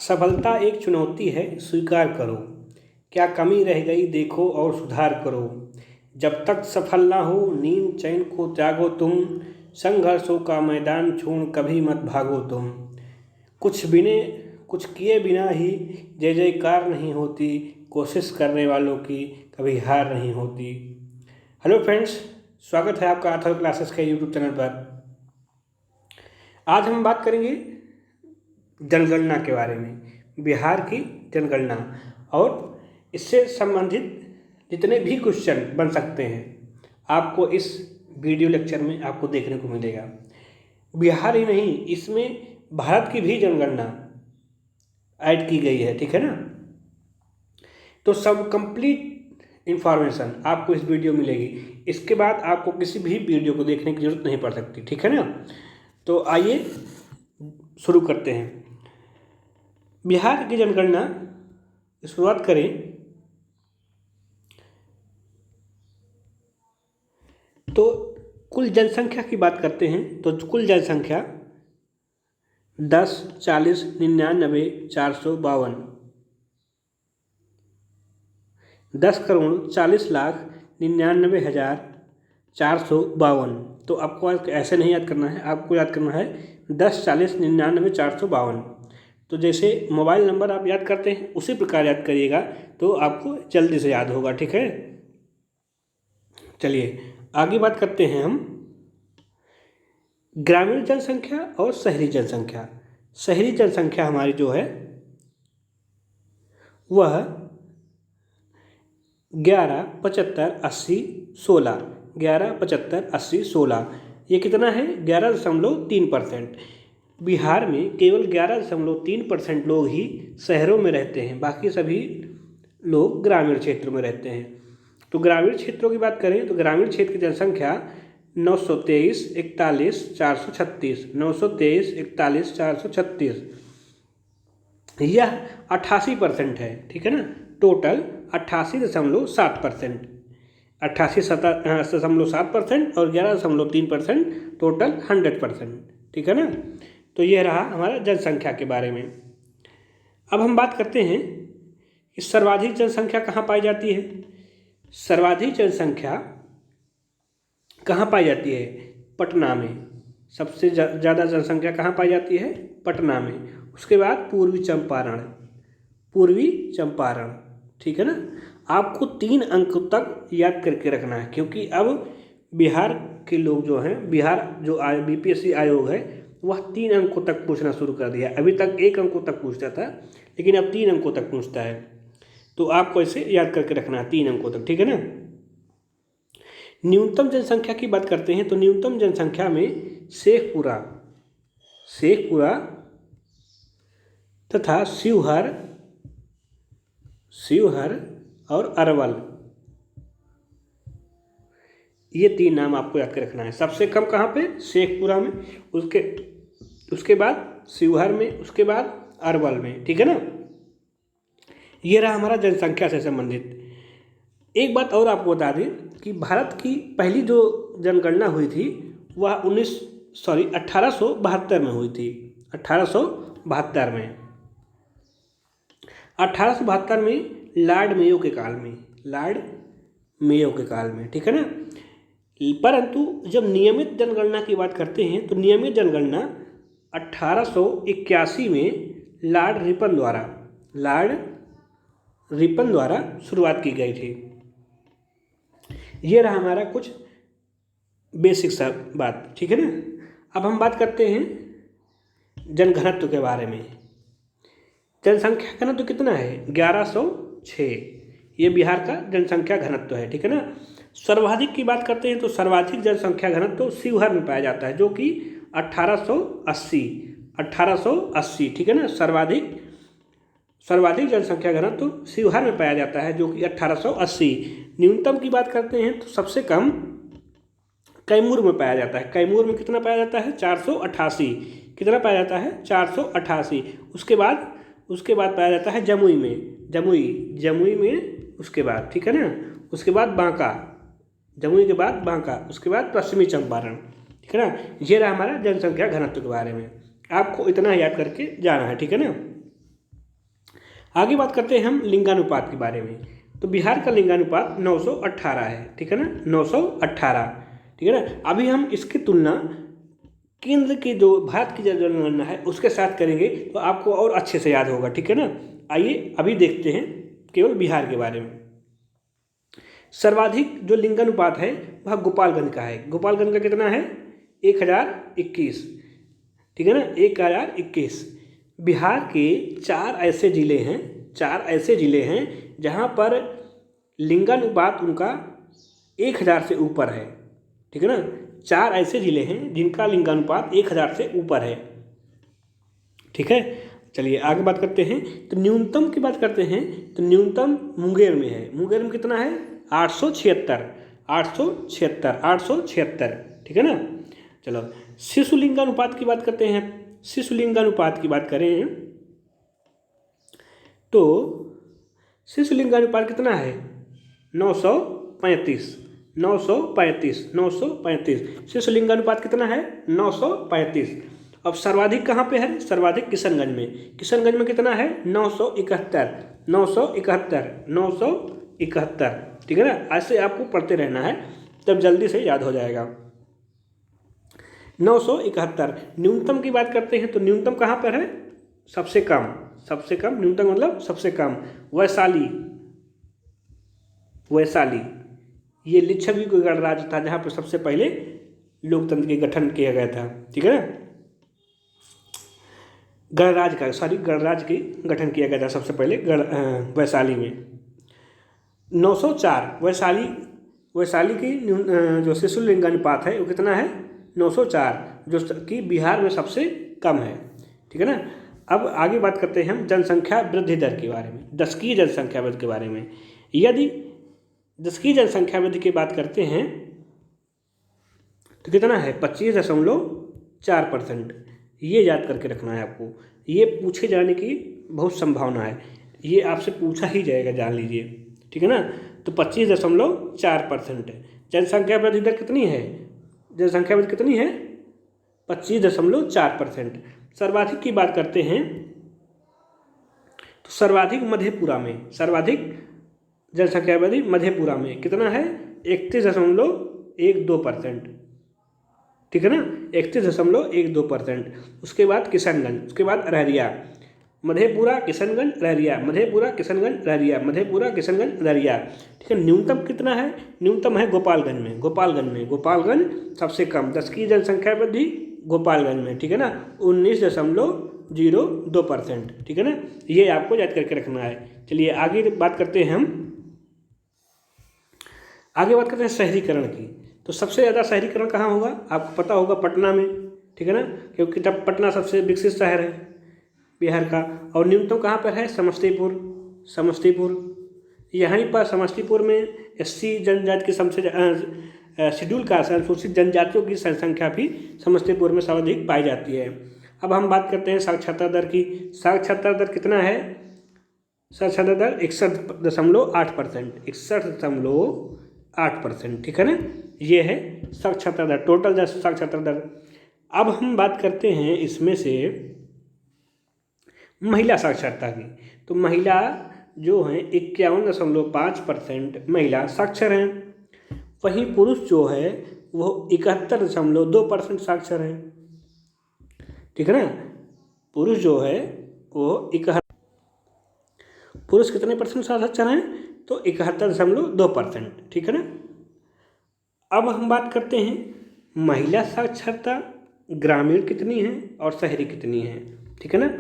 असफलता एक चुनौती है, स्वीकार करो। क्या कमी रह गई देखो और सुधार करो। जब तक सफल ना हो नींद चैन को त्यागो तुम। संघर्षों का मैदान छोड़ कभी मत भागो तुम। कुछ किए बिना ही जय जयकार नहीं होती। कोशिश करने वालों की कभी हार नहीं होती। हेलो फ्रेंड्स, स्वागत है आपका अथर्व क्लासेस के यूट्यूब चैनल पर। आज हम बात करेंगे जनगणना के बारे में, बिहार की जनगणना और इससे संबंधित जितने भी क्वेश्चन बन सकते हैं आपको इस वीडियो लेक्चर में आपको देखने को मिलेगा। बिहार ही नहीं, इसमें भारत की भी जनगणना ऐड की गई है, ठीक है ना। तो सब कंप्लीट इंफॉर्मेशन आपको इस वीडियो में मिलेगी। इसके बाद आपको किसी भी वीडियो को देखने की जरूरत नहीं पड़ सकती, ठीक है ना। तो आइए शुरू करते हैं। बिहार की जनगणना शुरुआत करें तो कुल जनसंख्या की बात करते हैं। तो कुल जनसंख्या 10,40,99,452 10,40,99,452। तो आपको ऐसे नहीं याद करना है, आपको याद करना है 10,40,99,452। तो जैसे मोबाइल नंबर आप याद करते हैं उसी प्रकार याद करिएगा तो आपको जल्दी से याद होगा, ठीक है। चलिए आगे बात करते हैं हम ग्रामीण जनसंख्या और शहरी जनसंख्या। शहरी जनसंख्या हमारी जो है वह 11,75,80,16 ये कितना है 11.3%। बिहार में केवल 11.3% लोग ही शहरों में रहते हैं, बाकी सभी लोग ग्रामीण क्षेत्रों में रहते हैं। तो ग्रामीण क्षेत्रों की बात करें तो ग्रामीण क्षेत्र की जनसंख्या 923,41,436 923,41,436 यह 88% है, ठीक है ना। टोटल 88.7%, 88.7% और 11.3% टोटल 100%, ठीक है ना। तो यह रहा हमारा जनसंख्या के बारे में। अब हम बात करते हैं कि सर्वाधिक जनसंख्या कहाँ पाई जाती है। सर्वाधिक जनसंख्या कहाँ पाई जाती है? पटना में। सबसे ज़्यादा जनसंख्या कहाँ पाई जाती है? पटना में। उसके बाद पूर्वी चंपारण, ठीक है ना। आपको 3 अंक तक याद करके रखना है, क्योंकि अब बिहार के लोग जो हैं, बिहार जो बीपीएससी आयोग है वह 3 अंकों तक पूछना शुरू कर दिया। अभी तक 1 अंकों तक पूछता था, लेकिन अब 3 अंकों तक पूछता है। तो आपको इसे याद करके रखना है 3 अंकों तक, ठीक है ना। न्यूनतम जनसंख्या की बात करते हैं तो न्यूनतम जनसंख्या में शेखपुरा तथा शिवहर और अरवल, ये 3 नाम आपको याद कर रखना है। सबसे कम कहाँ पे? शेखपुरा में, उसके बाद शिवहर में, उसके बाद अरवल में, ठीक है ना। ये रहा हमारा जनसंख्या से संबंधित। एक बात और आपको बता दें कि भारत की पहली जो जनगणना हुई थी वह 1872 में हुई थी। 1872 में लॉर्ड मेयो के काल में, ठीक है ना। परंतु जब नियमित जनगणना की बात करते हैं तो नियमित जनगणना 1881 में लॉर्ड रिपन द्वारा शुरुआत की गई थी। ये रहा हमारा कुछ बेसिक सा बात, ठीक है ना। अब हम बात करते हैं जनघनत्व के बारे में। जनसंख्या घनत्व कितना है? 1106। ये बिहार का जनसंख्या घनत्व है, ठीक है ना। सर्वाधिक की बात करते हैं तो सर्वाधिक जनसंख्या घनत्व शिवहर में पाया जाता है, जो कि 1880, ठीक है ना। सर्वाधिक जनसंख्या घनत्व शिवहर में पाया जाता है, जो कि 1880। न्यूनतम की बात करते हैं तो सबसे कम कैमूर में पाया जाता है। कैमूर में कितना पाया जाता है? 488। कितना पाया जाता है? 488। उसके बाद पाया जाता है जमुई में, उसके बाद, ठीक है ना। उसके बाद बांका, जमुई के बाद बांका, उसके बाद पश्चिमी चंपारण, ठीक है ना। ये रहा हमारा जनसंख्या घनत्व के बारे में। आपको इतना याद करके जाना है, ठीक है ना। आगे बात करते हैं हम लिंगानुपात के बारे में। तो बिहार का लिंगानुपात 918 है, ठीक है ना, 918, ठीक है ना। अभी हम इसकी तुलना केंद्र की जो भारत की जनगणना है उसके साथ करेंगे तो आपको और अच्छे से याद होगा, ठीक है ना। आइए अभी देखते हैं केवल बिहार के बारे में। सर्वाधिक जो लिंगानुपात है वह गोपालगंज का है। गोपालगंज का कितना है? 1021, ठीक है ना, 1021। बिहार के चार ऐसे ज़िले हैं जहाँ पर लिंगानुपात उनका 1000 से ऊपर है, ठीक है ना। 4 ऐसे ज़िले हैं जिनका लिंगानुपात 1000 से ऊपर है, ठीक है। चलिए आगे बात करते हैं। तो न्यूनतम की बात करते हैं तो न्यूनतम मुंगेर में है। मुंगेर में कितना है? 876, ठीक है ना। चलो शिशु लिंगानुपात की बात करते हैं। शिशु लिंगानुपात की बात करें तो शिशु लिंगानुपात कितना है? 935। शिशु लिंगानुपात कितना है? 935। अब सर्वाधिक कहाँ पे है? सर्वाधिक किशनगंज में। किशनगंज में कितना है? 971, ठीक है ना। ऐसे आपको पढ़ते रहना है तब जल्दी से याद हो जाएगा। 971। न्यूनतम की बात करते हैं तो न्यूनतम कहाँ पर है? सबसे कम न्यूनतम मतलब सबसे कम वैशाली। ये लिच्छवी कोई गणराज्य था जहाँ पर सबसे पहले लोकतंत्र के गठन किया गया था, ठीक है ना। गणराज्य की गठन किया गया था सबसे पहले वैशाली में। 904 वैशाली की जो शिशु लिंगानुपात है वो कितना है? 904, जो कि बिहार में सबसे कम है, ठीक है ना। अब आगे बात करते हैं हम जनसंख्या वृद्धि दर के बारे में, दशकीय जनसंख्या वृद्धि के बारे में। यदि दशकीय जनसंख्या वृद्धि की बात करते हैं तो कितना है? 25.4%। ये याद करके रखना है आपको। ये पूछे जाने की बहुत संभावना है, ये आपसे पूछा ही जाएगा, जान लीजिए, ठीक है ना। तो 25.4% है। जनसंख्या वृद्धि दर कितनी है? जनसंख्या वृद्धि कितनी है? 25.4%। सर्वाधिक की बात करते हैं तो सर्वाधिक जनसंख्या वृद्धि मधेपुरा में कितना है? 31.12%, ठीक है ना, 31.12%। उसके बाद किशनगंज, उसके बाद अररिया। मधेपुरा किशनगंज अररिया, ठीक है। न्यूनतम कितना है? न्यूनतम है गोपालगंज सबसे कम दशकीय जनसंख्या वृद्धि गोपालगंज में, ठीक है ना, 19.02%, ठीक है ना। ये आपको याद करके रखना है। चलिए आगे बात करते हैं शहरीकरण की। तो सबसे ज़्यादा शहरीकरण कहाँ होगा? आपको पता होगा पटना में, ठीक है ना, क्योंकि तब पटना सबसे विकसित शहर है बिहार का। और न्यूनतम कहाँ पर है? समस्तीपुर। यहीं पर समस्तीपुर में SC जनजाति की शेड्यूल कास्ट अनुसूचित जनजातियों की जनसंख्या भी समस्तीपुर में सर्वाधिक पाई जाती है। अब हम बात करते हैं साक्षरता दर की। साक्षरता दर कितना है? साक्षरता दर 61.8%, ठीक है ना। ये है साक्षरता दर, टोटल साक्षरता दर। अब हम बात करते हैं इसमें से महिला साक्षरता की। तो महिला जो हैं 51.5% महिला साक्षर हैं। वहीं पुरुष जो है वो 71.2% साक्षर है, ठीक है ना। पुरुष जो है वो पुरुष कितने परसेंट साक्षर हैं? तो 71.2%, ठीक है ना। अब हम बात करते हैं महिला साक्षरता ग्रामीण कितनी है और शहरी कितनी है, ठीक है ना।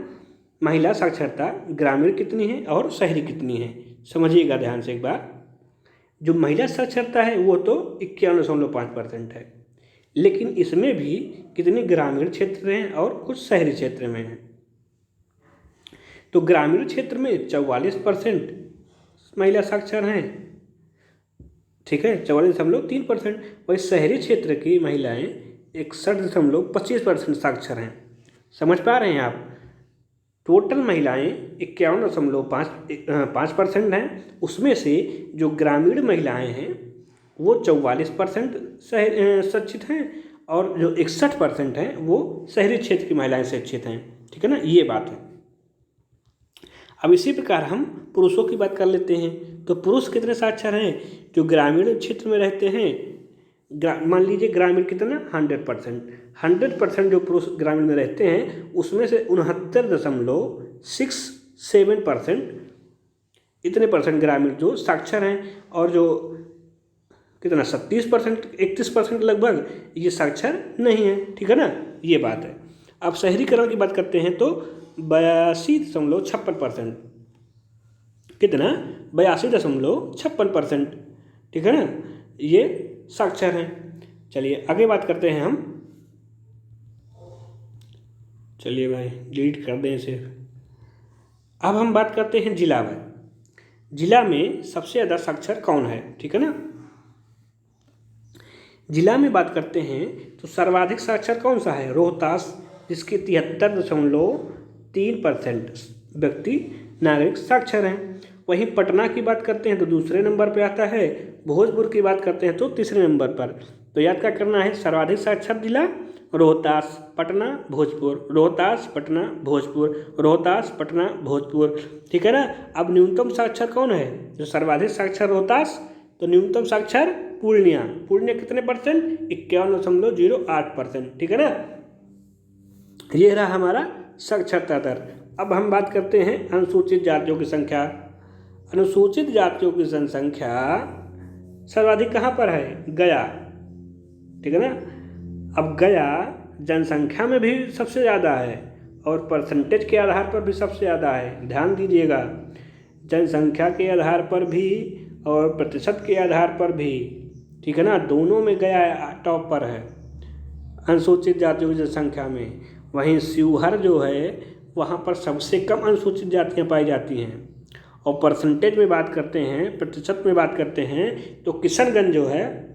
महिला साक्षरता ग्रामीण कितनी है और शहरी कितनी है, समझिएगा ध्यान से एक बार। जो महिला साक्षरता है वो तो 51.5% है, लेकिन इसमें भी कितने ग्रामीण क्षेत्र हैं और कुछ शहरी क्षेत्र में हैं। तो ग्रामीण क्षेत्र में 44% महिला साक्षर हैं, ठीक है, 44.3%। वही शहरी क्षेत्र की महिलाएं 61.25% साक्षर हैं। समझ पा रहे हैं आप? टोटल महिलाएं 51.5% हैं, उसमें से जो ग्रामीण महिलाएं हैं वो 44% शिक्षित हैं और जो 61% हैं वो शहरी क्षेत्र की महिलाएं शिक्षित हैं, ठीक है ना। ये बात है। अब इसी प्रकार हम पुरुषों की बात कर लेते हैं। तो पुरुष कितने साक्षर हैं? जो ग्रामीण क्षेत्र में रहते हैं, मान लीजिए ग्रामीण कितना 100% जो पुरुष ग्रामीण में रहते हैं उसमें से 69.67% इतने परसेंट ग्रामीण जो साक्षर हैं, और जो कितना 37% 31% लगभग ये साक्षर नहीं है। ठीक है ना, ये बात है। अब शहरीकरण की बात करते हैं तो 82.56%, कितना 82.56%, ठीक है ना, ये साक्षर हैं। चलिए आगे बात करते हैं हम। चलिए भाई डिलीट कर दें इसे। अब हम बात करते हैं जिला में। जिला में सबसे ज़्यादा साक्षर कौन है? ठीक है ना, जिला में बात करते हैं तो सर्वाधिक साक्षर कौन सा है? रोहतास, जिसके 73.3% व्यक्ति नागरिक साक्षर हैं। वहीं पटना की बात करते हैं तो दूसरे नंबर पर आता है। भोजपुर की बात करते हैं तो तीसरे नंबर पर। तो याद क्या करना है? सर्वाधिक साक्षर जिला रोहतास, पटना, भोजपुर, रोहतास, पटना, भोजपुर, रोहतास, पटना, भोजपुर। ठीक है ना। अब न्यूनतम साक्षर कौन है? जो सर्वाधिक साक्षर रोहतास, तो न्यूनतम साक्षर पूर्णिया। पूर्णिया कितने परसेंट? 51.08%। ठीक है ना, ये रहा हमारा साक्षरता दर। अब हम बात करते हैं अनुसूचित जातियों की संख्या। अनुसूचित जातियों की जनसंख्या सर्वाधिक कहाँ पर है? गया। ठीक है ना। अब गया जनसंख्या में भी सबसे ज़्यादा है और परसेंटेज के आधार पर भी सबसे ज़्यादा है। ध्यान दीजिएगा, जनसंख्या के आधार पर भी और प्रतिशत के आधार पर भी। ठीक है ना, दोनों में गया टॉप पर है अनुसूचित जातियों की जनसंख्या में। वहीं शिवहर जो है वहाँ पर सबसे कम अनुसूचित जातियाँ पाई जाती हैं। और परसेंटेज में बात करते हैं, प्रतिशत में बात करते हैं तो किशनगंज जो है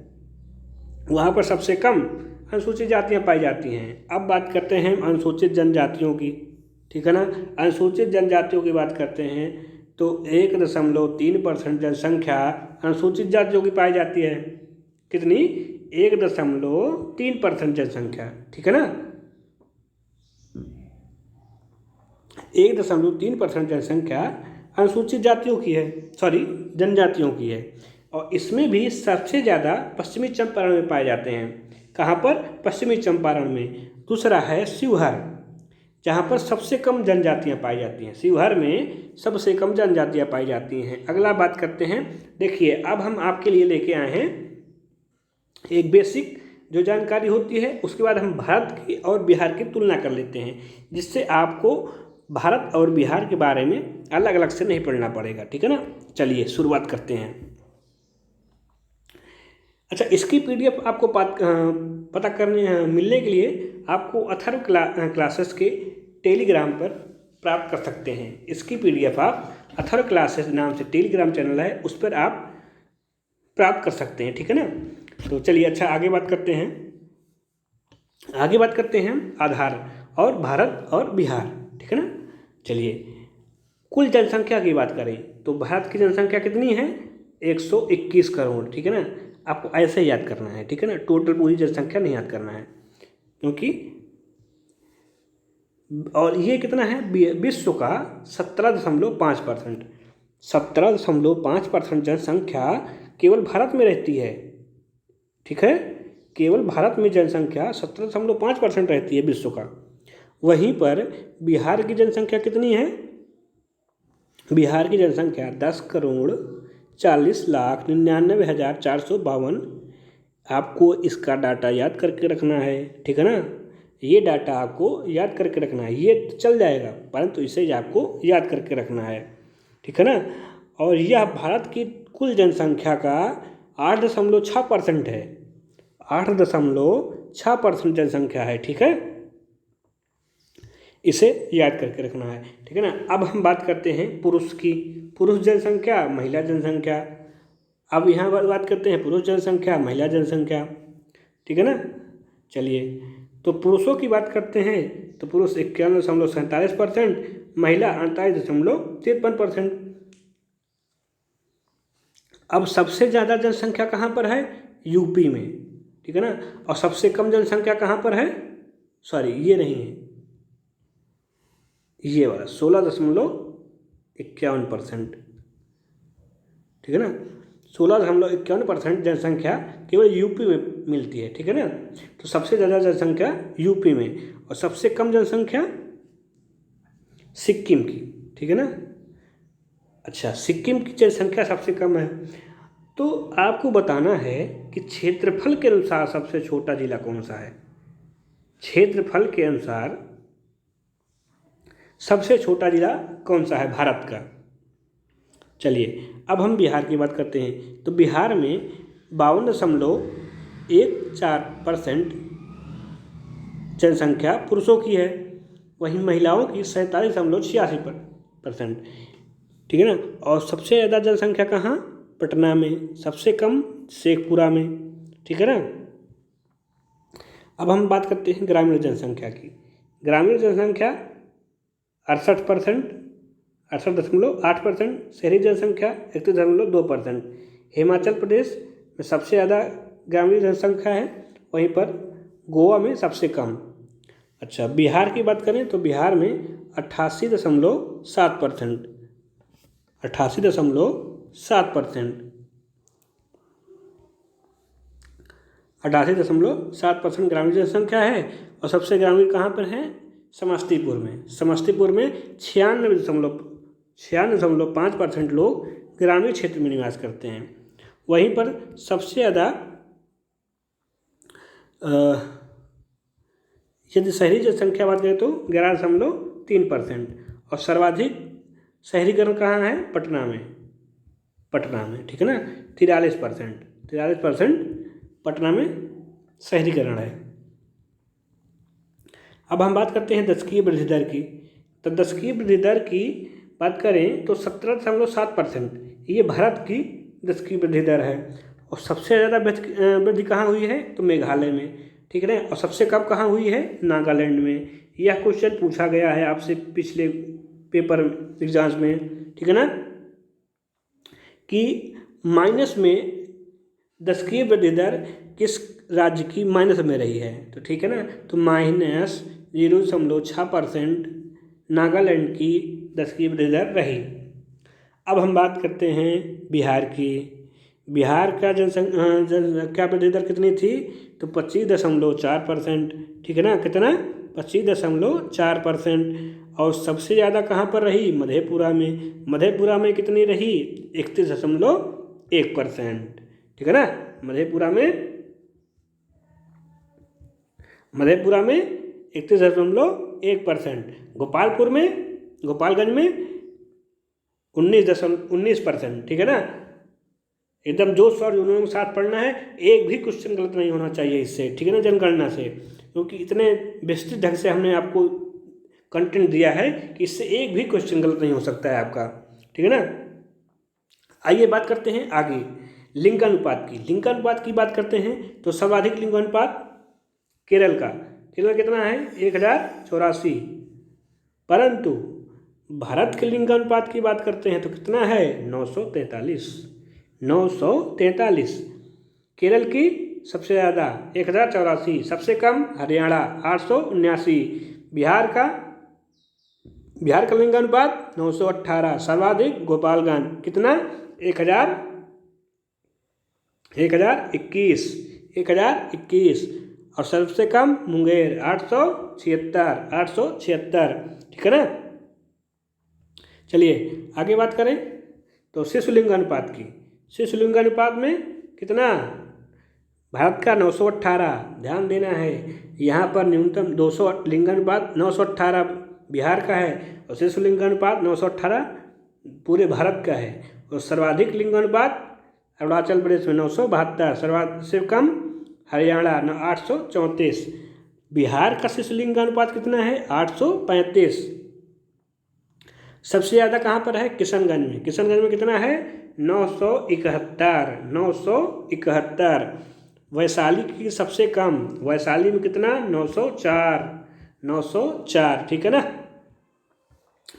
वहाँ पर सबसे कम अनुसूचित जातियाँ पाई जाती हैं। अब बात करते हैं अनुसूचित जनजातियों की। ठीक है ना, अनुसूचित जनजातियों की बात करते हैं तो 1.3% जनसंख्या अनुसूचित जातियों की पाई जाती है। कितनी? 1.3% जनसंख्या। ठीक है ना, 1.3% जनसंख्या अनुसूचित जातियों की है, सॉरी जनजातियों की है। और इसमें भी सबसे ज़्यादा पश्चिमी चंपारण में पाए जाते हैं। कहाँ पर? पश्चिमी चंपारण में। दूसरा है शिवहर, जहाँ पर सबसे कम जनजातियाँ पाई जाती हैं। शिवहर में सबसे कम जनजातियाँ पाई जाती हैं। अगला बात करते हैं, देखिए अब हम आपके लिए लेके आए हैं एक बेसिक जो जानकारी होती है, उसके बाद हम भारत की और बिहार की तुलना कर लेते हैं, जिससे आपको भारत और बिहार के बारे में अलग अलग से नहीं पढ़ना पड़ेगा। ठीक है ना, चलिए शुरुआत करते हैं। अच्छा, इसकी PDF आपको पता करने मिलने के लिए आपको अथर्व क्लासेस के टेलीग्राम पर प्राप्त कर सकते हैं। इसकी PDF आप अथर्व क्लासेस नाम से टेलीग्राम चैनल है, उस पर आप प्राप्त कर सकते हैं। ठीक है ना, तो चलिए अच्छा आगे बात करते हैं। आगे बात करते हैं आधार और भारत और बिहार। ठीक है ना, चलिए कुल जनसंख्या की बात करें तो भारत की जनसंख्या कितनी है? 121 करोड़। ठीक है ना, आपको ऐसे ही याद करना है। ठीक है ना, टोटल पूरी जनसंख्या नहीं याद करना है, क्योंकि और ये कितना है? विश्व का 17.5%। 17.5% जनसंख्या केवल भारत में रहती है। ठीक है, केवल भारत में जनसंख्या 17.5% रहती है विश्व का। वहीं पर बिहार की जनसंख्या कितनी है? बिहार की जनसंख्या 10,40,99,452। आपको इसका डाटा याद करके रखना है। ठीक है ना, ये डाटा आपको याद करके रखना है। ये चल जाएगा परंतु इसे आपको याद करके रखना है। ठीक है ना, और यह भारत की कुल जनसंख्या का 8.6% है। 8.6% जनसंख्या है। ठीक है, इसे याद करके रखना है। ठीक है ना, अब हम बात करते हैं पुरुष की। पुरुष जनसंख्या, महिला जनसंख्या। अब यहाँ बात करते हैं पुरुष जनसंख्या, महिला जनसंख्या। ठीक है ना, चलिए तो पुरुषों की बात करते हैं तो पुरुष 51.47%, महिला 48.53%। अब सबसे ज़्यादा जनसंख्या कहाँ पर है? यूपी में। ठीक है ना, और सबसे कम जनसंख्या कहाँ पर है? सॉरी ये नहीं है, ये वाला 16.51%। ठीक है ना, 16.51% जनसंख्या केवल यूपी में मिलती है। ठीक है ना, तो सबसे ज़्यादा जनसंख्या यूपी में और सबसे कम जनसंख्या सिक्किम की। ठीक है ना, अच्छा, सिक्किम की जनसंख्या सबसे कम है। तो आपको बताना है कि क्षेत्रफल के अनुसार सबसे छोटा जिला कौन सा है। क्षेत्रफल के अनुसार सबसे छोटा जिला कौन सा है भारत का। चलिए अब हम बिहार की बात करते हैं। तो बिहार में 52.14% जनसंख्या पुरुषों की है, वहीं महिलाओं की 47.86%। ठीक है ना, और सबसे ज़्यादा जनसंख्या कहाँ, पटना में, सबसे कम शेखपुरा में। ठीक है ना, अब हम बात करते हैं ग्रामीण जनसंख्या की। ग्रामीण जनसंख्या 68.8%, शहरी जनसंख्या 31.2%। हिमाचल प्रदेश में सबसे ज़्यादा ग्रामीण जनसंख्या है, वहीं पर गोवा में सबसे कम। अच्छा, बिहार की बात करें तो बिहार में 88.7%, 88.7%, 88.7% ग्रामीण जनसंख्या है। और सबसे ग्रामीण कहाँ पर है, समस्तीपुर में। समस्तीपुर में 96.5% लोग ग्रामीण क्षेत्र में निवास करते हैं। वहीं पर सबसे ज़्यादा यदि शहरी जनसंख्या बात करें तो 11.3%। और सर्वाधिक शहरीकरण कहाँ है, पटना में। पटना में, ठीक है ना, 43% पटना में शहरीकरण है। अब हम बात करते हैं दशकीय वृद्धि दर की। तो दशकीय वृद्धि दर की बात करें तो 17.7% ये भारत की दशकीय वृद्धि दर है। और सबसे ज़्यादा वृद्धि कहाँ हुई है, तो मेघालय में। ठीक है ना, और सबसे कम कहाँ हुई है, नागालैंड में। यह क्वेश्चन पूछा गया है आपसे पिछले पेपर एग्जाम्स में। ठीक है ना, कि माइनस में दशकीय वृद्धि दर किस राज्य की माइनस में रही है। तो ठीक है ना, तो -0.6% नागालैंड की दशकीय वृद्धि दर रही। अब हम बात करते हैं बिहार की। बिहार का जनसंख्या वृद्धि दर कितनी थी, तो 25.4%। ठीक है ना, कितना, 25.4%। और सबसे ज़्यादा कहाँ पर रही, मधेपुरा में। मधेपुरा में कितनी रही, 31.1%। ठीक है ना, मधेपुरा में 31.1%। गोपालगंज में 19%। ठीक है ना, एकदम जोश और जुनून के साथ पढ़ना है, एक भी क्वेश्चन गलत नहीं होना चाहिए इससे। ठीक है ना, जनगणना से, क्योंकि इतने विस्तृत ढंग से हमने आपको कंटेंट दिया है कि इससे एक भी क्वेश्चन गलत नहीं हो सकता है आपका। ठीक है ना, आइए बात करते हैं आगे लिंगानुपात की। लिंगानुपात की बात करते हैं तो सर्वाधिक लिंगानुपात केरल का। केरल कितना है, 1084। परंतु भारत के लिंगानुपात की बात करते हैं तो कितना है, 943। केरल की सबसे ज़्यादा 1084, सबसे कम हरियाणा 879। बिहार का लिंगानुपात 918, सर्वाधिक गोपालगंज कितना, 1021। और सबसे कम मुंगेर 876। ठीक है ना, चलिए आगे बात करें तो शिशु लिंगानुपात की। शिशु लिंगानुपात में कितना, भारत का 918। ध्यान देना है, यहाँ पर न्यूनतम 200 लिंगानुपात 918 बिहार का है, और शिशु लिंगानुपात 918 पूरे भारत का है। और सर्वाधिक लिंगानुपात अरुणाचल प्रदेश में 972, सर्वाधिक कम हरियाणा 834। बिहार का शिशु लिंगानुपात कितना है, 835। सबसे ज़्यादा कहाँ पर है, किशनगंज में। किशनगंज में कितना है, 971। वैशाली की सबसे कम, वैशाली में कितना, 904। ठीक है ना,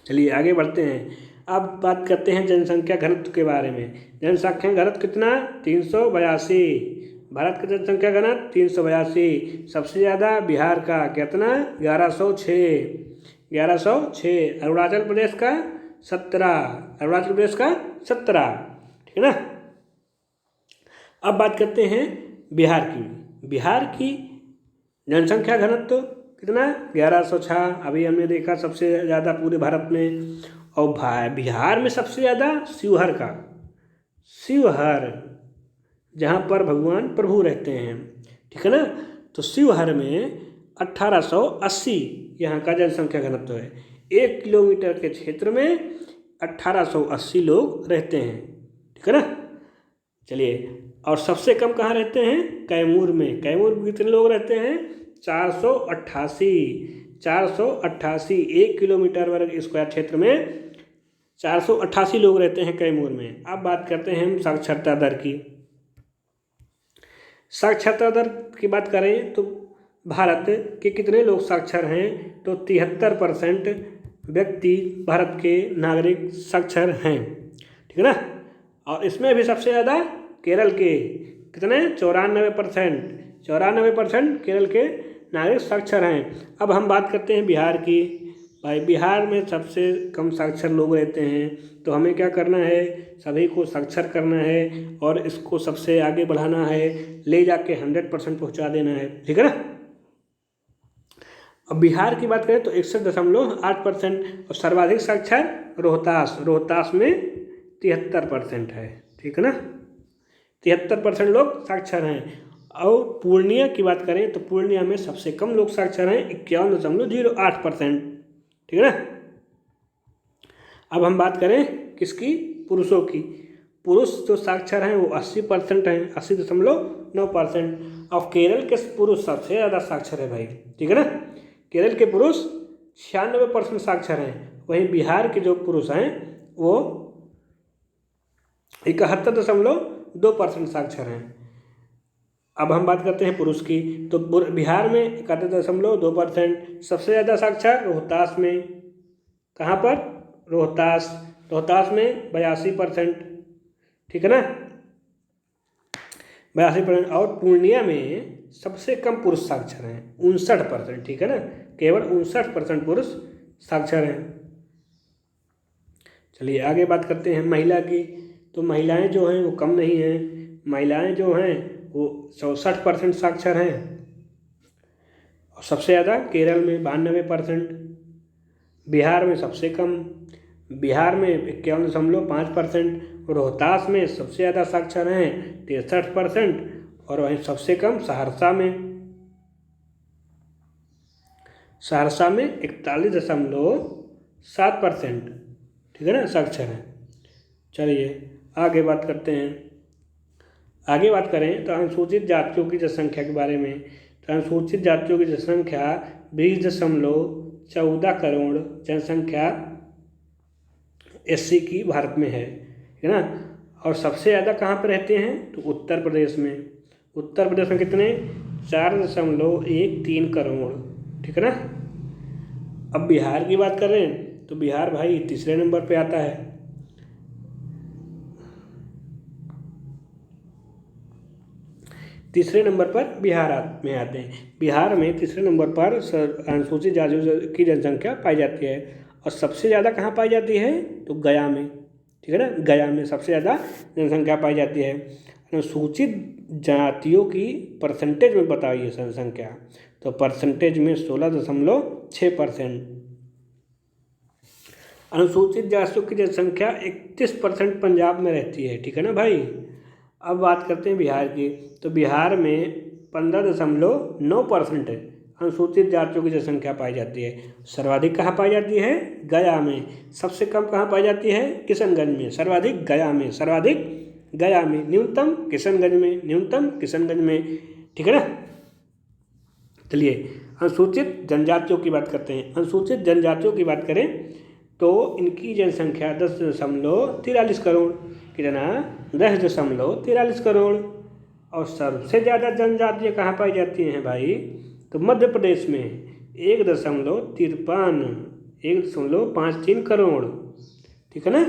चलिए आगे बढ़ते हैं। अब बात करते हैं जनसंख्या घनत्व के बारे में। जनसंख्या घनत्व कितना, 382। भारत का जनसंख्या घनत्व 382। सबसे ज़्यादा बिहार का कितना, 1106। अरुणाचल प्रदेश का 17, अरुणाचल प्रदेश का 17, ठीक है ना। अब बात करते हैं बिहार की। बिहार की जनसंख्या घनत्व कितना, 1106। अभी हमने देखा सबसे ज़्यादा पूरे भारत में। और बिहार में सबसे ज़्यादा शिवहर का, शिवहर जहाँ पर भगवान प्रभु रहते हैं, ठीक है ना। तो शिवहर में 1880 यहाँ का जनसंख्या घनत्व है। 1 किलोमीटर के क्षेत्र में 1880 लोग रहते हैं, ठीक है ना। चलिए, और सबसे कम कहाँ रहते हैं, कैमूर में। कैमूर में कितने लोग रहते हैं, 488। 488 1 किलोमीटर वर्ग स्क्वायर क्षेत्र में 488 लोग रहते हैं कैमूर में। अब बात करते हैं हम साक्षरता दर की। साक्षरता दर की बात करें तो भारत के कितने लोग साक्षर हैं, तो 73% व्यक्ति भारत के नागरिक साक्षर हैं, ठीक है ना। और इसमें भी सबसे ज़्यादा केरल के कितने, 94% केरल के नागरिक साक्षर हैं। अब हम बात करते हैं बिहार की। भाई बिहार में सबसे कम साक्षर लोग रहते हैं, तो हमें क्या करना है, सभी को साक्षर करना है और इसको सबसे आगे बढ़ाना है, ले जाके 100% पहुँचा देना है, ठीक है ना। अब बिहार की बात करें तो 61.8%। और सर्वाधिक साक्षर रोहतास में 73% है, ठीक है ना। 73% लोग साक्षर हैं। और पूर्णिया की बात करें तो पूर्णिया में सबसे कम लोग साक्षर हैं, 51.08%, ठीक है ना। अब हम बात करें किसकी, पुरुषों की। पुरुष जो साक्षर हैं वो 80% हैं, 80.9%। और केरल के पुरुष सबसे ज़्यादा साक्षर है भाई, ठीक है ना। केरल के पुरुष 96% साक्षर हैं। वहीं बिहार के जो पुरुष हैं वो 71.2% साक्षर हैं। अब हम बात करते हैं पुरुष की, तो बिहार में 71.2%। सबसे ज़्यादा साक्षर रोहतास में, कहाँ पर, रोहतास में 82%, ठीक है ना, 82%। और पूर्णिया में सबसे कम पुरुष साक्षर हैं, 59%, ठीक है ना। केवल 59% पुरुष साक्षर हैं। चलिए आगे बात करते हैं महिला की। तो महिलाएं जो हैं वो कम नहीं हैं, महिलाएं जो हैं वो 64% साक्षर हैं। और सबसे ज़्यादा केरल में 92%। बिहार में सबसे कम, बिहार में 51.5%। रोहतास में सबसे ज़्यादा साक्षर हैं 63%। और वहीं सबसे कम सहरसा में 41.7%, ठीक है ना, साक्षर हैं। चलिए आगे बात करते हैं। आगे बात करें तो अनुसूचित जातियों की जनसंख्या के बारे में। तो अनुसूचित जातियों की जनसंख्या 20.14 करोड़ जनसंख्या SC की भारत में है ना। और सबसे ज़्यादा कहाँ पर रहते हैं, तो उत्तर प्रदेश में। उत्तर प्रदेश में कितने, 4.13 करोड़, ठीक है ना। अब बिहार की बात करें तो बिहार भाई तीसरे नंबर पे आता है। तीसरे नंबर पर बिहार में आते हैं। बिहार में तीसरे नंबर पर अनुसूचित जातियों की जनसंख्या पाई जाती है। और सबसे ज़्यादा कहाँ पाई जाती है, तो गया में, ठीक है ना। गया में सबसे ज़्यादा जनसंख्या पाई जाती है। अनुसूचित जातियों की परसेंटेज में बताइए जनसंख्या, तो परसेंटेज में 16.6%। अनुसूचित जातियों की जनसंख्या 31% पंजाब में रहती है, ठीक है ना भाई। अब बात करते हैं बिहार की। तो बिहार में 15.9% अनुसूचित जातियों की जनसंख्या पाई जाती है। सर्वाधिक कहाँ पाई जाती है, गया में। सबसे कम कहाँ पाई जाती है, किशनगंज में। सर्वाधिक गया में, न्यूनतम किशनगंज में, ठीक है ना। चलिए अनुसूचित जनजातियों की बात करते हैं। अनुसूचित जनजातियों की बात करें तो इनकी जनसंख्या 10.43 करोड़, कितना, 10.43 करोड़। और सबसे ज़्यादा जनजातियाँ कहाँ पाई जाती हैं भाई, तो मध्य प्रदेश में 1.53 करोड़, ठीक है ना।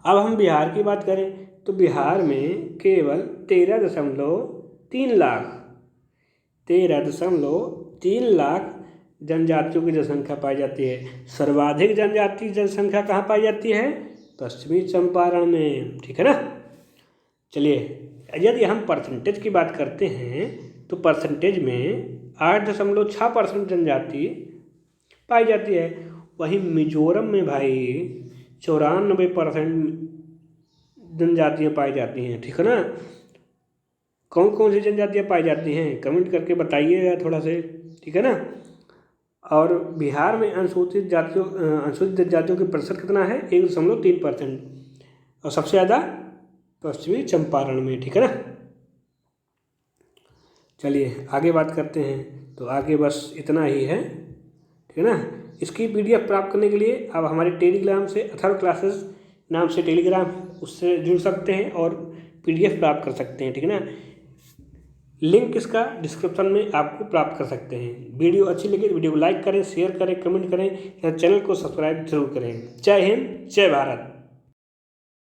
अब हम बिहार की बात करें तो बिहार में केवल 13.3 लाख जनजातियों की जनसंख्या पाई जाती है। सर्वाधिक जनजातीय जनसंख्या कहाँ पाई जाती है? पश्चिमी चंपारण में, ठीक है ना। चलिए, यदि हम परसेंटेज की बात करते हैं तो परसेंटेज में 8.6% जनजाति पाई जाती है। वहीं मिजोरम में भाई 94% जनजातियाँ पाई जाती हैं, ठीक है ना। कौन कौन सी जनजातियाँ पाई जाती हैं कमेंट करके बताइएगा थोड़ा से, ठीक है ना। और बिहार में अनुसूचित जातियों की प्रतिशत कितना है? 1.3%। और सबसे ज़्यादा पश्चिमी चंपारण में, ठीक है ना। चलिए आगे बात करते हैं। तो आगे बस इतना ही है, ठीक है ना। इसकी PDF प्राप्त करने के लिए आप हमारे टेलीग्राम से अथर्व क्लासेस नाम से टेलीग्राम उससे जुड़ सकते हैं और PDF प्राप्त कर सकते हैं, ठीक है ना। लिंक इसका डिस्क्रिप्शन में आपको प्राप्त कर सकते हैं। वीडियो अच्छी लगी तो वीडियो को लाइक करें, शेयर करें, कमेंट करें, चैनल को सब्सक्राइब जरूर करें। जय हिंद, जय भारत।